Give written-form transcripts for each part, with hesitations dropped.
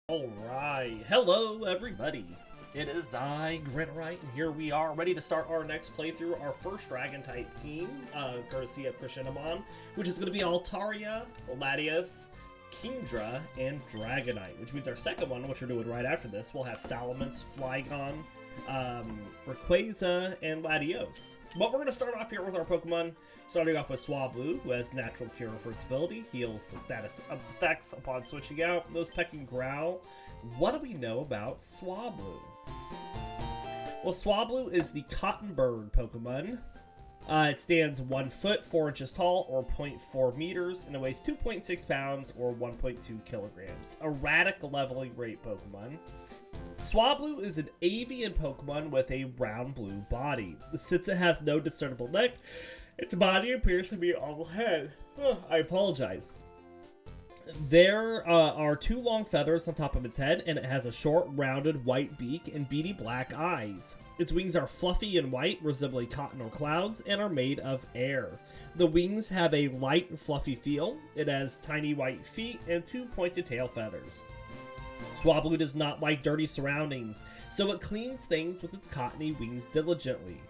Alright, hello everybody. It is I, Granorite, and here we are ready to start our next playthrough, our first dragon type team, courtesy of Krishnamon, which is going to be Altaria, Latias, Kingdra, and Dragonite, which means our second one, which we're doing right after this, we'll have Salamence, Flygon, Rayquaza, and Latios. But we're going to start off here with our Pokemon, starting off with Swablu, who has Natural Cure for its ability, heals status effects upon switching out, Nose Peck and Growl. What do we know about Swablu? Well, Swablu is the Cotton Bird Pokemon. It stands 1 foot 4 inches tall, or 0.4 meters, and it weighs 2.6 pounds, or 1.2 kilograms. Erratic leveling rate Pokemon. Swablu is an avian Pokemon with a round blue body. Since it has no discernible neck, its body appears to be all head. I apologize. There are 2 long feathers on top of its head, and it has a short, rounded white beak and beady black eyes. Its wings are fluffy and white, resembling cotton or clouds, and are made of air. The wings have a light and fluffy feel. It has tiny white feet and 2 pointed tail feathers. Swablu does not like dirty surroundings, so it cleans things with its cottony wings diligently.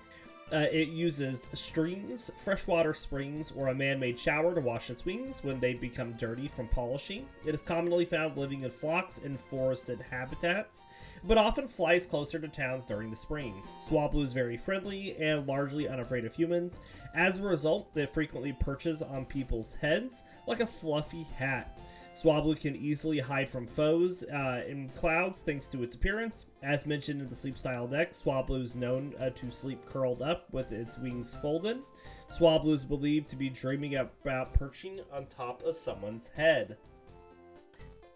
It uses streams, freshwater springs, or a man-made shower to wash its wings when they become dirty from polishing. It is commonly found living in flocks in forested habitats, but often flies closer to towns during the spring. Swablu is very friendly and largely unafraid of humans. As a result, it frequently perches on people's heads like a fluffy hat. Swablu can easily hide from foes in clouds thanks to its appearance. As mentioned in the sleep style deck, Swablu is known to sleep curled up with its wings folded. Swablu is believed to be dreaming about perching on top of someone's head.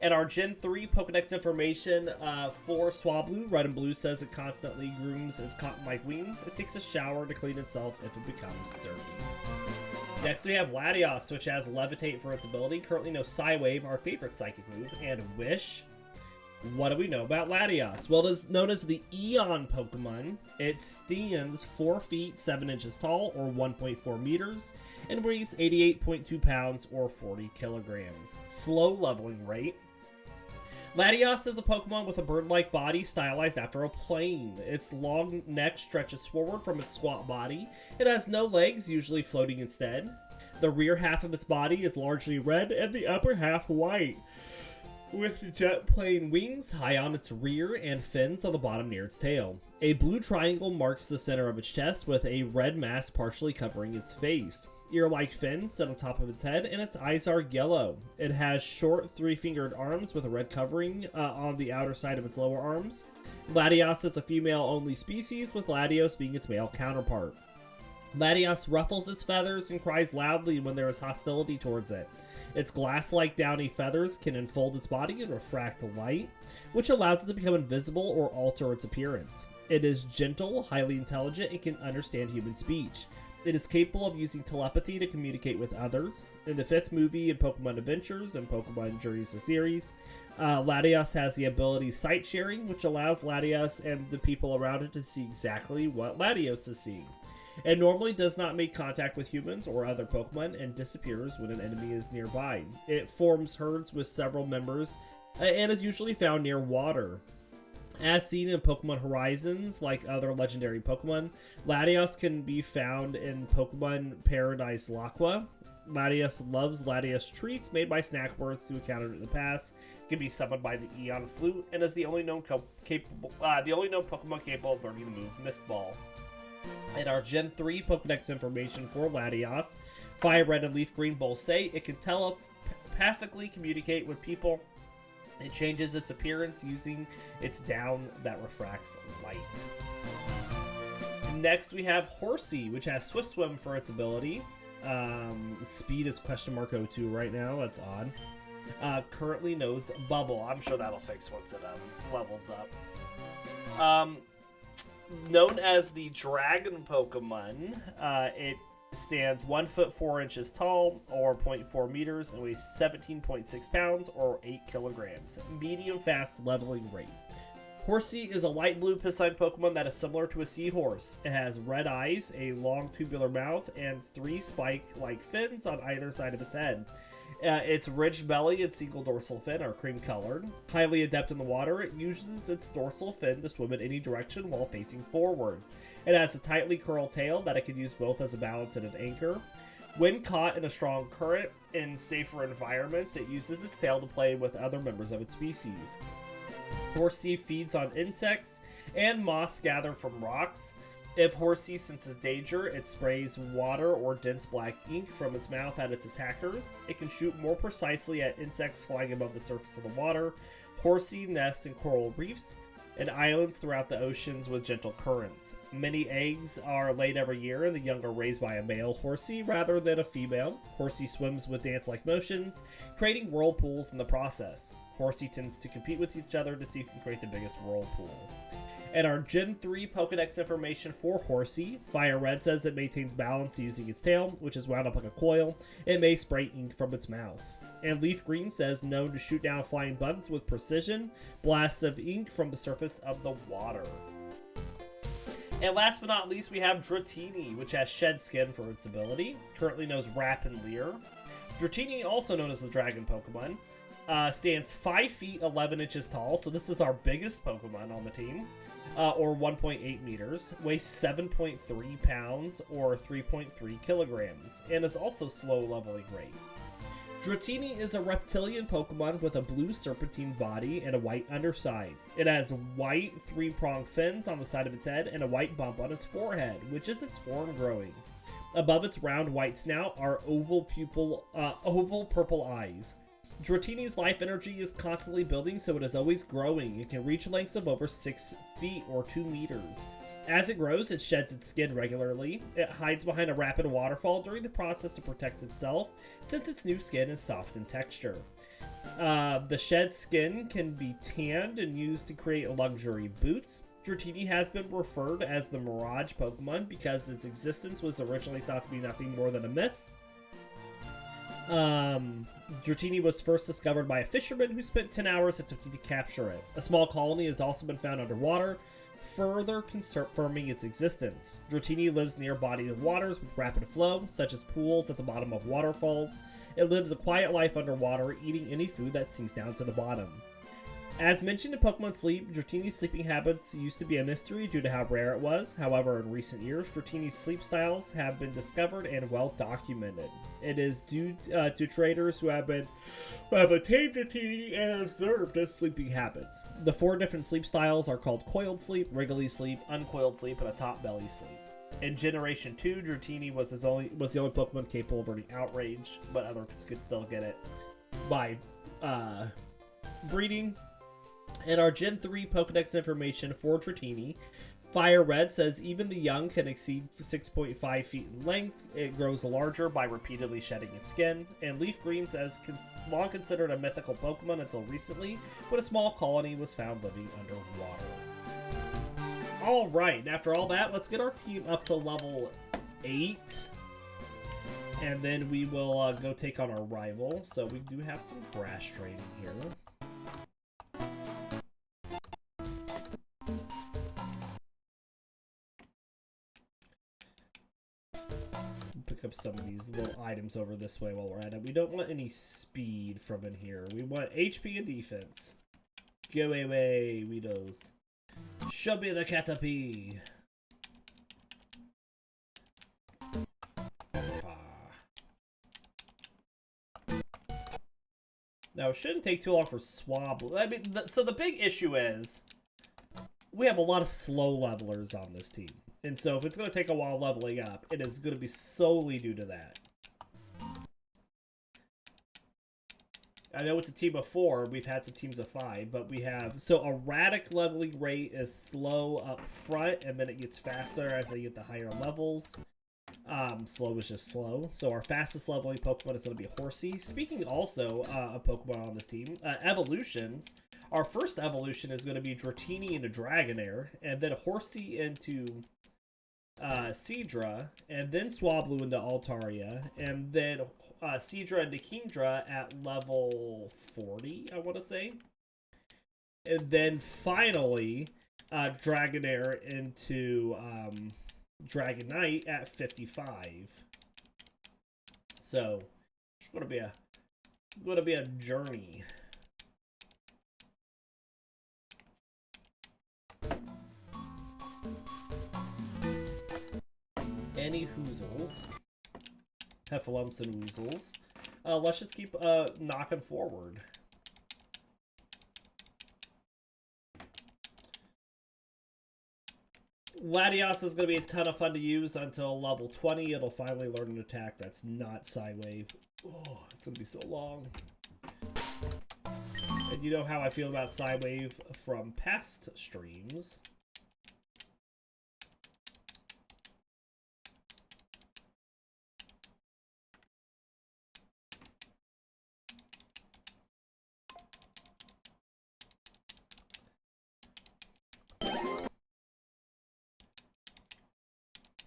And our Gen 3 Pokedex information for Swablu, red and blue, says it constantly grooms its cotton-like wings. It takes a shower to clean itself if it becomes dirty. Next we have Latias, which has Levitate for its ability. Currently no Psywave, our favorite psychic move, and Wish. What do we know about Latias? Well, it is known as the Eon Pokemon. It stands 4 feet 7 inches tall, or 1.4 meters, and weighs 88.2 pounds, or 40 kilograms. Slow leveling rate. Latias is a Pokemon with a bird-like body stylized after a plane. Its long neck stretches forward from its squat body. It has no legs, usually floating instead. The rear half of its body is largely red and the upper half white, with jet plane wings high on its rear and fins on the bottom near its tail. A blue triangle marks the center of its chest with a red mask partially covering its face. Ear-like fins sit on top of its head, and its eyes are yellow. It has short 3-fingered arms with a red covering on the outer side of its lower arms. Latias is a female-only species, with Latios being its male counterpart. Latias ruffles its feathers and cries loudly when there is hostility towards it. Its glass-like downy feathers can enfold its body and refract light, which allows it to become invisible or alter its appearance. It is gentle, highly intelligent, and can understand human speech. It is capable of using telepathy to communicate with others. In the 5th movie in Pokemon Adventures and Pokemon Journeys the series, Latias has the ability Sight Sharing, which allows Latias and the people around it to see exactly what Latios is seeing. It normally does not make contact with humans or other Pokemon and disappears when an enemy is nearby. It forms herds with several members and is usually found near water. As seen in Pokemon Horizons, like other legendary Pokemon, Latias can be found in Pokemon Paradise Laqua. Latias loves Latias treats made by Snackworth, who encountered it in the past. It can be summoned by the Eon Flute, and is the only known Pokemon capable of learning the move Mist Ball. In our Gen 3 Pokedex information for Latias, Fire Red and Leaf Green both say it can telepathically communicate with people. It changes its appearance using its down that refracts light. Next we have Horsea, which has Swift Swim for its ability. Speed is !02 right now, that's odd. Currently knows Bubble. I'm sure that'll fix once it levels up. Known as the Dragon Pokemon, it stands 1 foot 4 inches tall, or 0.4 meters, and weighs 17.6 pounds, or 8 kilograms. Medium fast leveling rate. Horsea is a light blue piscine Pokemon that is similar to a seahorse. It has red eyes, a long tubular mouth, and 3 spike-like fins on either side of its head. Its ridged belly and single dorsal fin are cream colored. Highly adept in the water, it uses its dorsal fin to swim in any direction while facing forward. It has a tightly curled tail that it can use both as a balance and an anchor. When caught in a strong current in safer environments, it uses its tail to play with other members of its species. Horsea feeds on insects and moss gathered from rocks. If Horsea senses danger, it sprays water or dense black ink from its mouth at its attackers. It can shoot more precisely at insects flying above the surface of the water. Horsea nests in coral reefs and islands throughout the oceans with gentle currents. Many eggs are laid every year, and the young are raised by a male Horsea rather than a female. Horsea swims with dance-like motions, creating whirlpools in the process. Horsea tends to compete with each other to see who can create the biggest whirlpool. And our Gen 3 Pokedex information for Horsea. Fire Red says it maintains balance using its tail, which is wound up like a coil. It may spray ink from its mouth. And Leaf Green says known to shoot down flying bugs with precision, blasts of ink from the surface of the water. And last but not least, we have Dratini, which has shed skin for its ability. Currently knows Wrap and Leer. Dratini, also known as the Dragon Pokemon, stands 5 feet 11 inches tall, so this is our biggest Pokemon on the team. Or 1.8 meters, weighs 7.3 pounds or 3.3 kilograms, and is also slow leveling rate. Dratini is a reptilian Pokemon with a blue serpentine body and a white underside. It has white 3-pronged fins on the side of its head and a white bump on its forehead, which is its horn growing. Above its round white snout are oval purple eyes. Dratini's life energy is constantly building, so it is always growing. It can reach lengths of over 6 feet or 2 meters. As it grows, it sheds its skin regularly. It hides behind a rapid waterfall during the process to protect itself, since its new skin is soft in texture. The shed skin can be tanned and used to create luxury boots. Dratini has been referred as the Mirage Pokemon because its existence was originally thought to be nothing more than a myth. Dratini was first discovered by a fisherman who spent 10 hours attempting to capture it. A small colony has also been found underwater, further confirming its existence. Dratini lives near bodies of waters with rapid flow, such as pools at the bottom of waterfalls. It lives a quiet life underwater, eating any food that sinks down to the bottom. As mentioned in Pokemon Sleep, Dratini's sleeping habits used to be a mystery due to how rare it was. However, in recent years, Dratini's sleep styles have been discovered and well documented. It is due to traders who have tamed Dratini and observed its sleeping habits. The 4 different sleep styles are called Coiled Sleep, Wriggly Sleep, Uncoiled Sleep, and a Top Belly Sleep. In Generation 2, Dratini was the only Pokemon capable of earning Outrage, but others could still get it by breeding. And our Gen 3 Pokedex information for Dratini. Fire Red says even the young can exceed 6.5 feet in length. It grows larger by repeatedly shedding its skin. And Leaf Green says long considered a mythical Pokemon until recently, when a small colony was found living underwater. Alright, after all that, let's get our team up to level 8. And then we will go take on our rival. So we do have some grass training here. Pick up some of these little items over this way while we're at it. We don't want any speed from in here. We want HP and defense. Go away, Weedos. Show me the Caterpie. Now, it shouldn't take too long for Swablu. I mean, so the big issue is we have a lot of slow levelers on this team. And so if it's going to take a while leveling up, it is going to be solely due to that. I know it's a team of 4. We've had some teams of 5, but we have... So erratic leveling rate is slow up front, and then it gets faster as they get the higher levels. Slow is just slow. So our fastest leveling Pokemon is going to be Horsea. Speaking also of Pokemon on this team, evolutions. Our first evolution is going to be Dratini into Dragonair, and then Horsea into Seadra, and then Swablu into Altaria, and then Seadra into Kingdra at level 40, I want to say. And then finally, Dragonair into Dragonite at 55. So it's gonna be a journey. Any Hoozles, Heffalumps and Woozles. Let's just keep knocking forward. Latias is going to be a ton of fun to use until level 20. It'll finally learn an attack that's not Psywave. Oh, it's going to be so long. And you know how I feel about Psywave from past streams.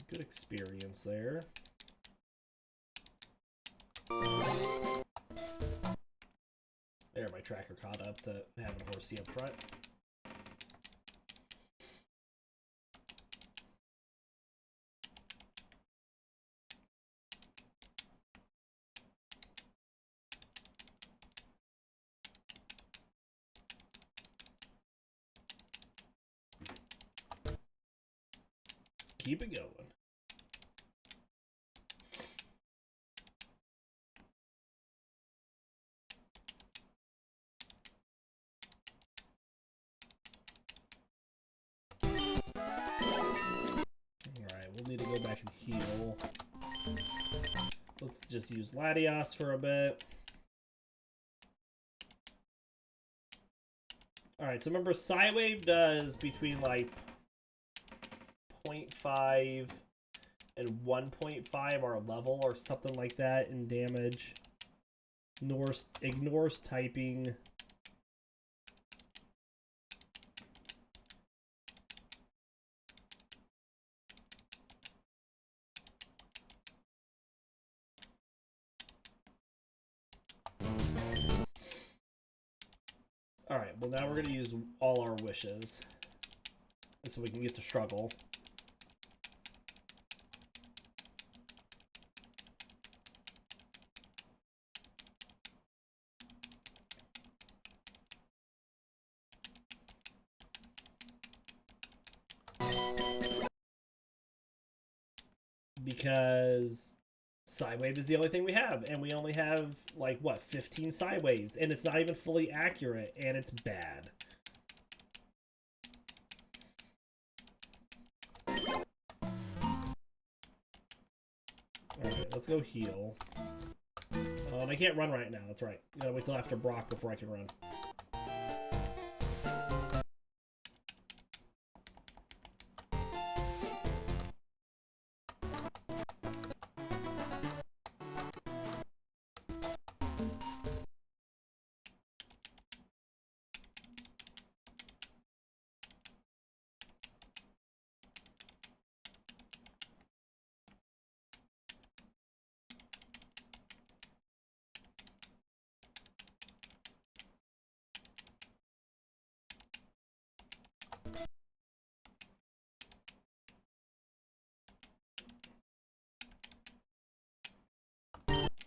Good experience there. There, my tracker caught up to having a Horsea up front. Keep it going. Alright, we'll need to go back and heal. Let's just use Latias for a bit. Alright, so remember, Psywave does between like 0.5 and 1.5 our level or something like that in damage. Ignores typing. Alright, well now we're going to use all our wishes so we can get to struggle. Because Psywave is the only thing we have, and we only have, like, what, 15 Psywaves, and it's not even fully accurate, and it's bad. Alright, let's go heal. And I can't run right now, that's right. You gotta wait till after Brock before I can run.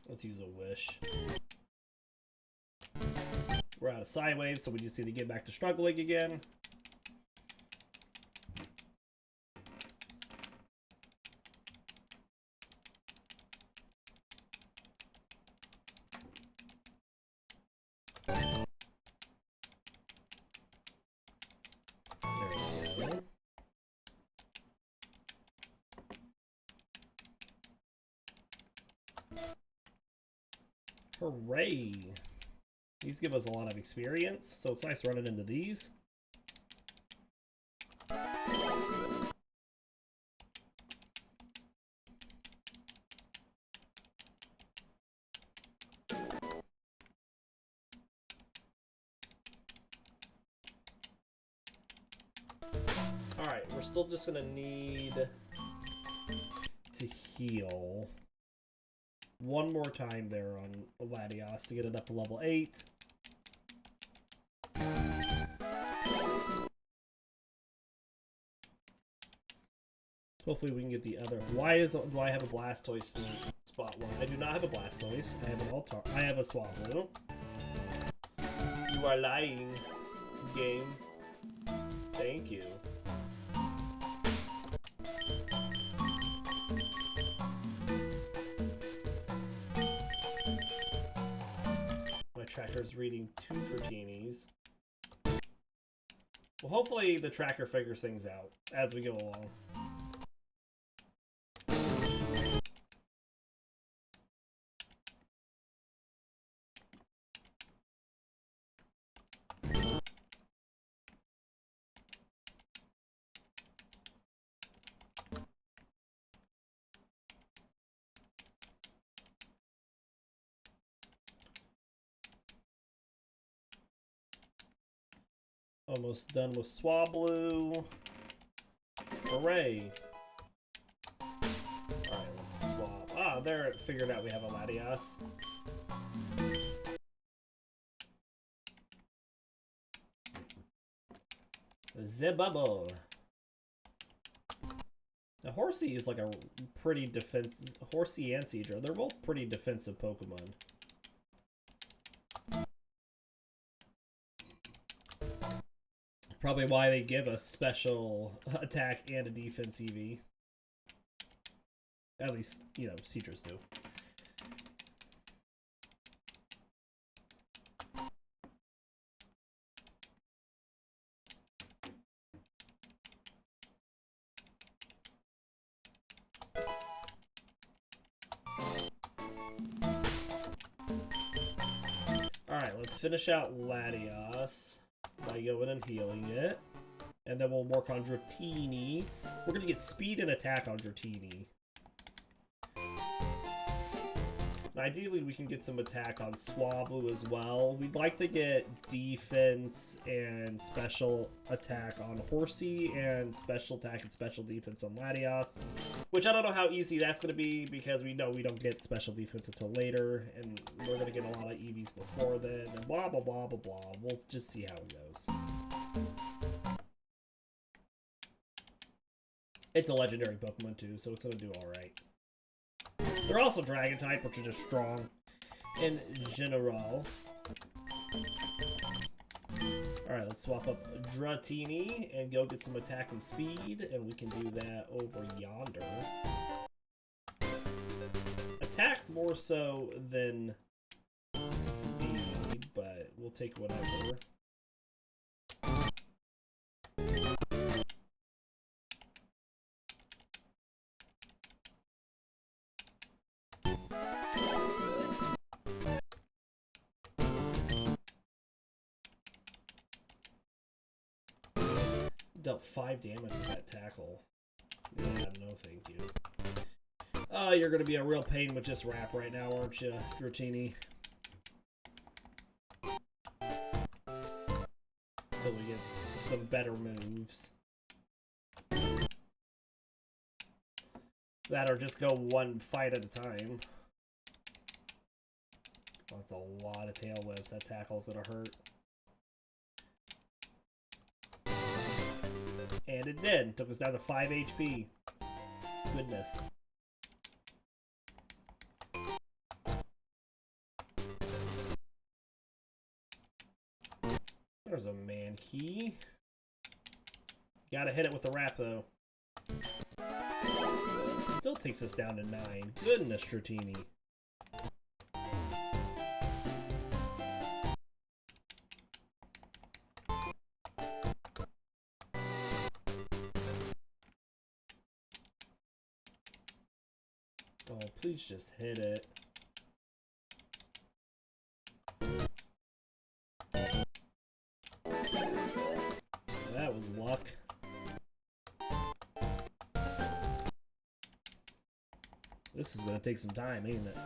Let's use a wish. We're out of Psywaves, so we just need to get back to struggling again. Hooray! These give us a lot of experience, so it's nice running into these. Alright, we're still just gonna need to heal one more time there on Latias to get it up to level 8. Hopefully we can get the other. Do I have a Blastoise in spot 1? I do not have a Blastoise. I have an Altar. I have a Swablu. You are lying, game. Thank you. My tracker's reading 2 Dratinis. Well, hopefully the tracker figures things out as we go along. Almost done with Swablu. Hooray! Alright, let's swap. Ah, there, it figured out we have a Latias. The bubble. Now, Horsea is like a pretty Horsea and Seadra, they're both pretty defensive Pokemon. Probably why they give a special attack and a defense EV. At least, you know, Seadras do. Alright, let's finish out Latias by going and healing it. And then we'll work on Dratini. We're going to get speed and attack on Dratini. Ideally, we can get some attack on Swablu as well. We'd like to get defense and special attack on Horsea and special attack and special defense on Latias. Which I don't know how easy that's going to be because we know we don't get special defense until later. And we're going to get a lot of EVs before then. And blah, blah, blah, blah, blah. We'll just see how it goes. It's a legendary Pokemon too, so it's going to do alright. They're also Dragon type, which are just strong in general. Alright, let's swap up Dratini and go get some attack and speed, and we can do that over yonder. Attack more so than speed, but we'll take whatever. Dealt 5 damage with that tackle. Yeah, no thank you. Oh, you're gonna be a real pain with this wrap right now, aren't you, Dratini? Until we get some better moves. That or just go one fight at a time. Oh, that's a lot of tail whips. That tackle's gonna hurt. And it did. Took us down to 5 HP. Goodness. There's a Mankey. Gotta hit it with the wrap, though. Still takes us down to 9. Goodness, Dratini. Oh, please just hit it. That was luck. This is gonna take some time, ain't it?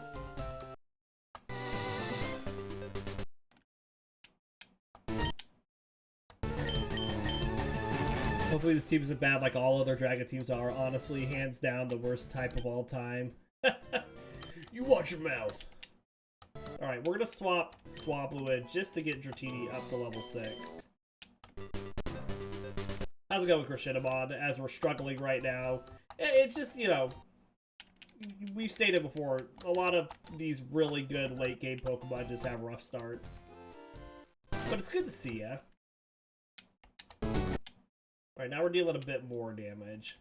Hopefully this team isn't bad like all other Dragon teams are. Honestly, hands down, the worst type of all time. You watch your mouth. Alright, we're gonna swap Swablu in just to get Dratini up to level 6. How's it going, Krishinamon? As we're struggling right now. It's just, you know, we've stated before, a lot of these really good late game Pokemon just have rough starts. But it's good to see ya. Alright, now we're dealing a bit more damage.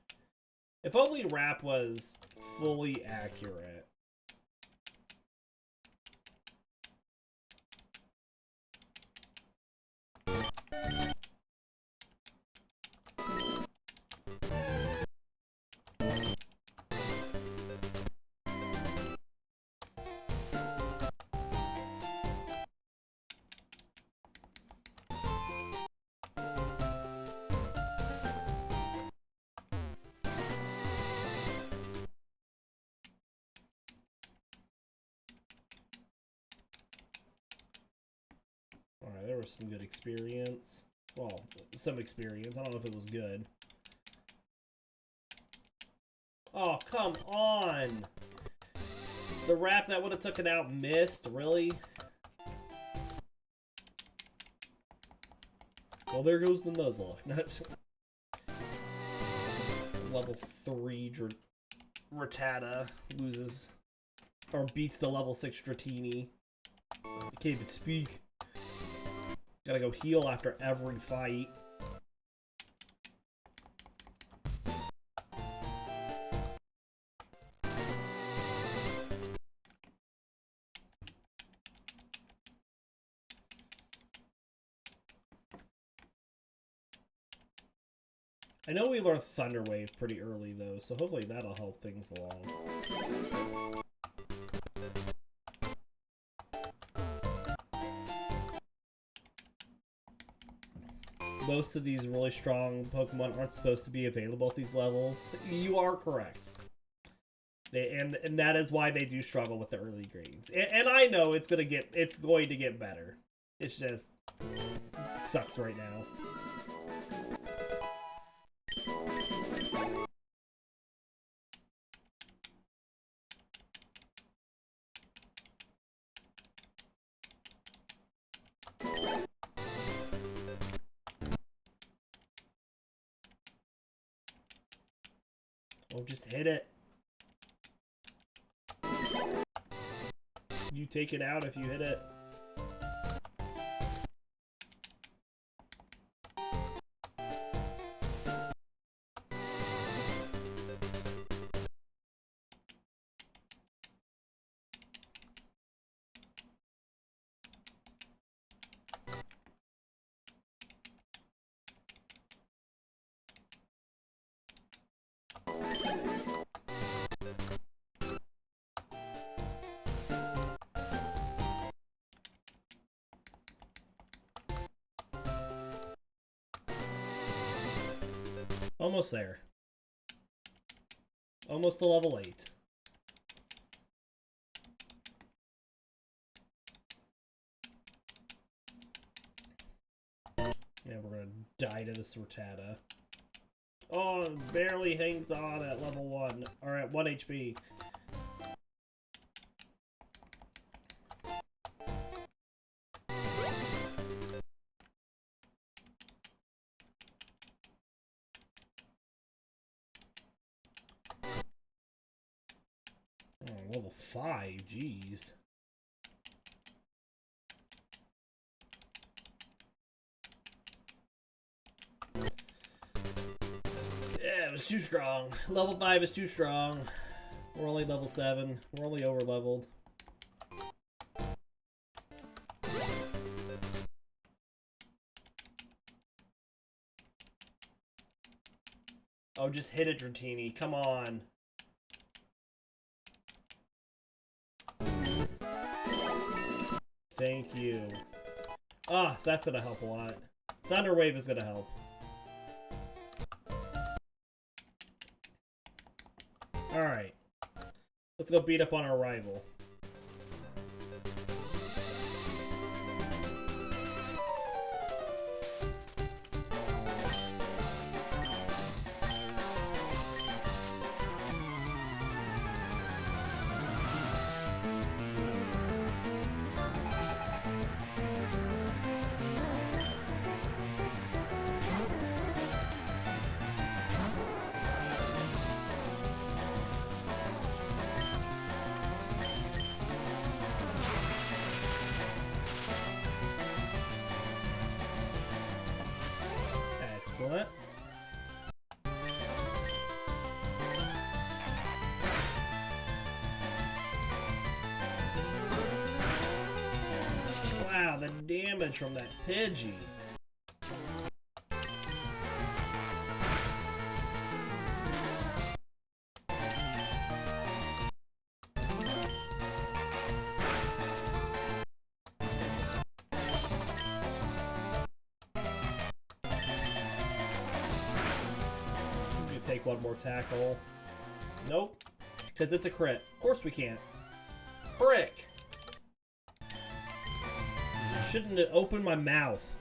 If only Wrap was fully accurate. Alright, there was some good experience. Well, some experience. I don't know if it was good. Oh, come on! The Wrap that would have taken out missed, really? Well, there goes the Nuzlocke. Level 3 Rattata loses, or beats the level 6 Dratini. I can't even speak. Gotta go heal after every fight. I know we learned Thunder Wave pretty early though, so hopefully that'll help things along. Most of these really strong Pokemon aren't supposed to be available at these levels. You are correct. And that is why they do struggle with the early games. And I know it's going to get better. It's just sucks right now. Oh, just hit it. You take it out if you hit it. Almost there. Almost to level 8. Yeah, we're gonna die to this Rattata. Oh, it barely hangs on at level 1. Or at 1 HP. Level 5, jeez. Yeah, it was too strong. Level 5 is too strong. We're only level 7. We're only over leveled. Oh, just hit it, Dratini. Come on. Thank you. Ah, that's gonna help a lot. Thunder Wave is gonna help. Alright. Let's go beat up on our rival. Excellent. Wow, the damage from that Pidgey. Take one more tackle. Nope. Because it's a crit. Of course we can't. Frick! Shouldn't have opened my mouth.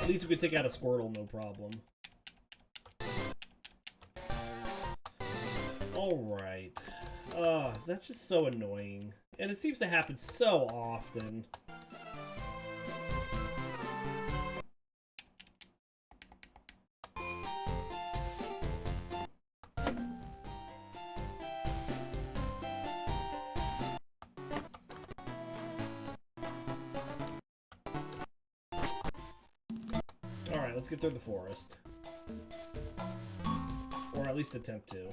At least we could take out a Squirtle, no problem. Alright. That's just so annoying. And it seems to happen so often. Alright, let's get through the forest. Or at least attempt to.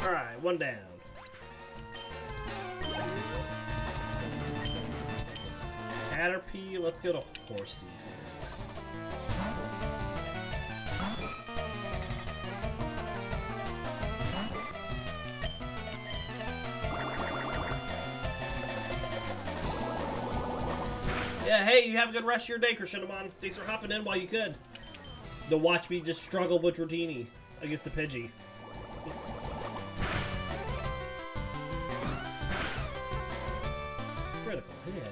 Alright, one down. Caterpie, let's go to Horsea. Yeah, hey, you have a good rest of your day, Krishinamon. Thanks for hopping in while you could. To watch me just struggle with Dratini against the Pidgey. Critical hit.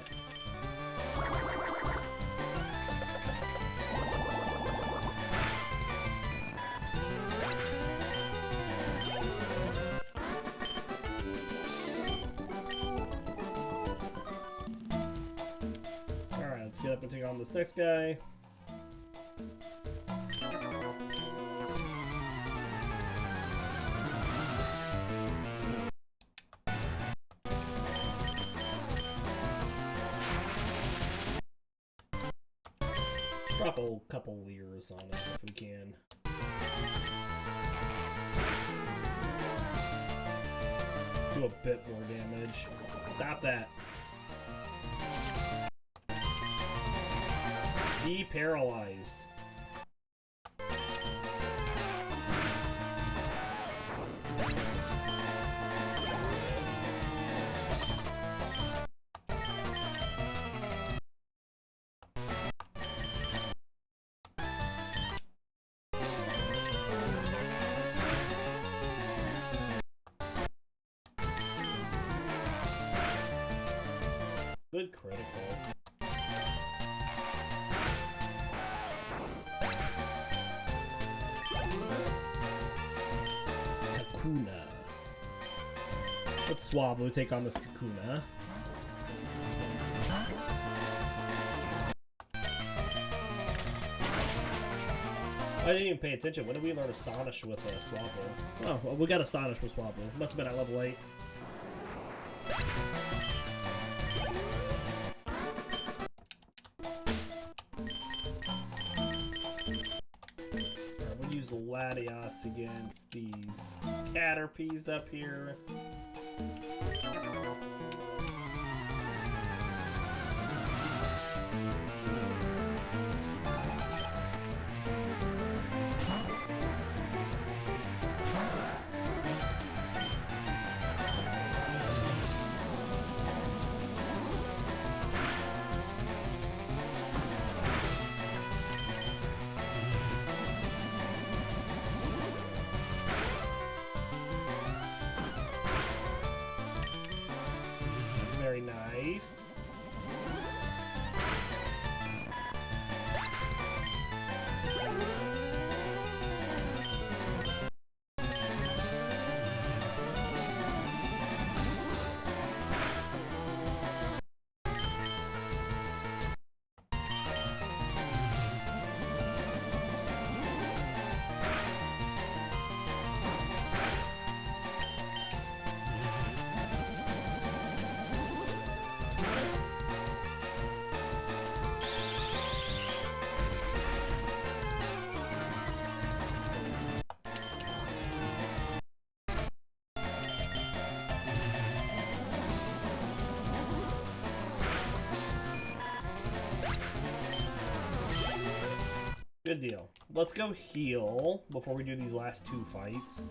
Alright, let's get up and take on this next guy. Drop a couple Leers on it if we can. Do a bit more damage. Stop that. Be paralyzed. Good critical. Kakuna. Let's Swablu take on this Kakuna. I didn't even pay attention. When did we learn Astonish with Swablu? Oh, well, we got Astonish with Swablu. Must have been at level 8. Alright, we'll use Latias against these Caterpies up here. Very nice. Good deal. Let's go heal before we do these last 2 fights.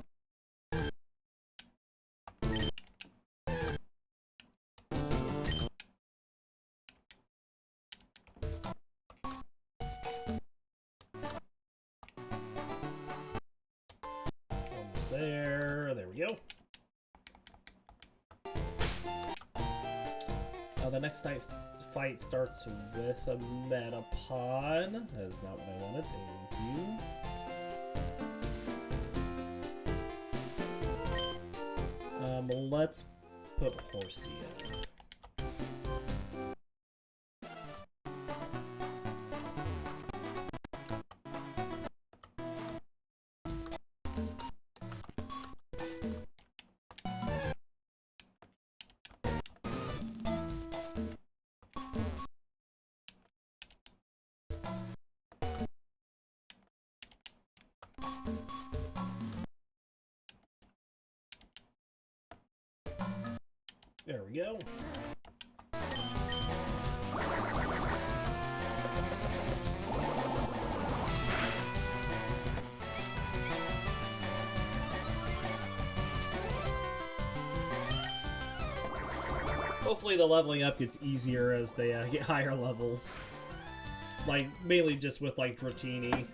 Almost there. There we go. The next fight starts with a Metapod. That is not what I wanted. Thank you. Let's put Horsea. There we go. Hopefully the leveling up gets easier as they get higher levels. Like, mainly just with, like, Dratini.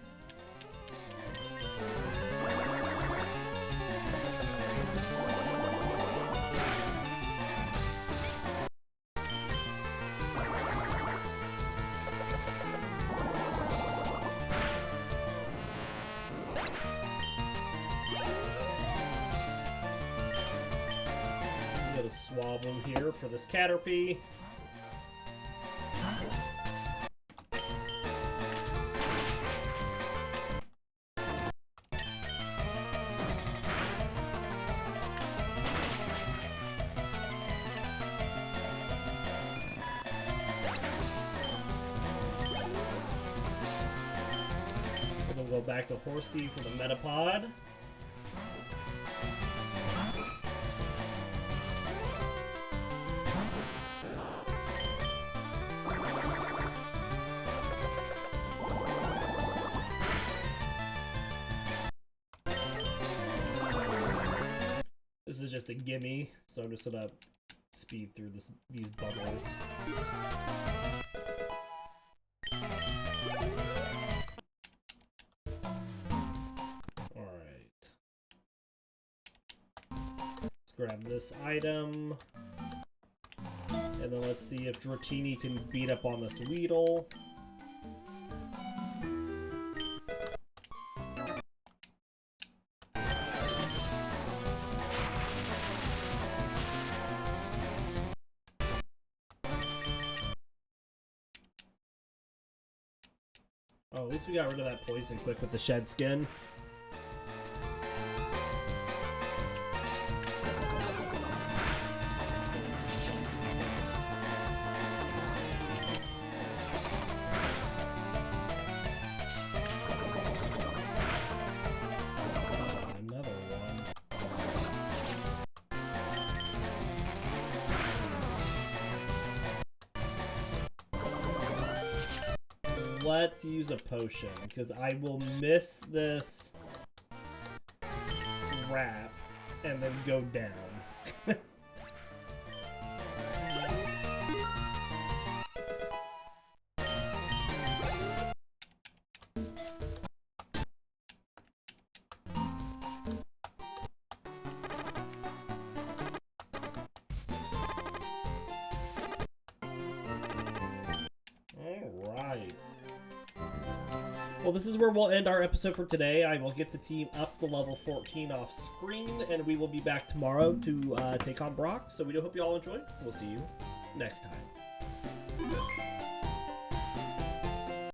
Swablu here for this Caterpie. We'll go back to Horsea for the Metapod. This is just a gimme, so I'm just gonna speed through these bubbles. Alright. Let's grab this item. And then let's see if Dratini can beat up on this Weedle. Oh, at least we got rid of that poison quick with the shed skin. Another one. Let's use a potion, because I will miss this wrap and then go down. Alright. Well, this is where we'll end our episode for today. I will get the team up to level 14 off screen, and we will be back tomorrow to take on Brock. So we do hope you all enjoyed. We'll see you next time.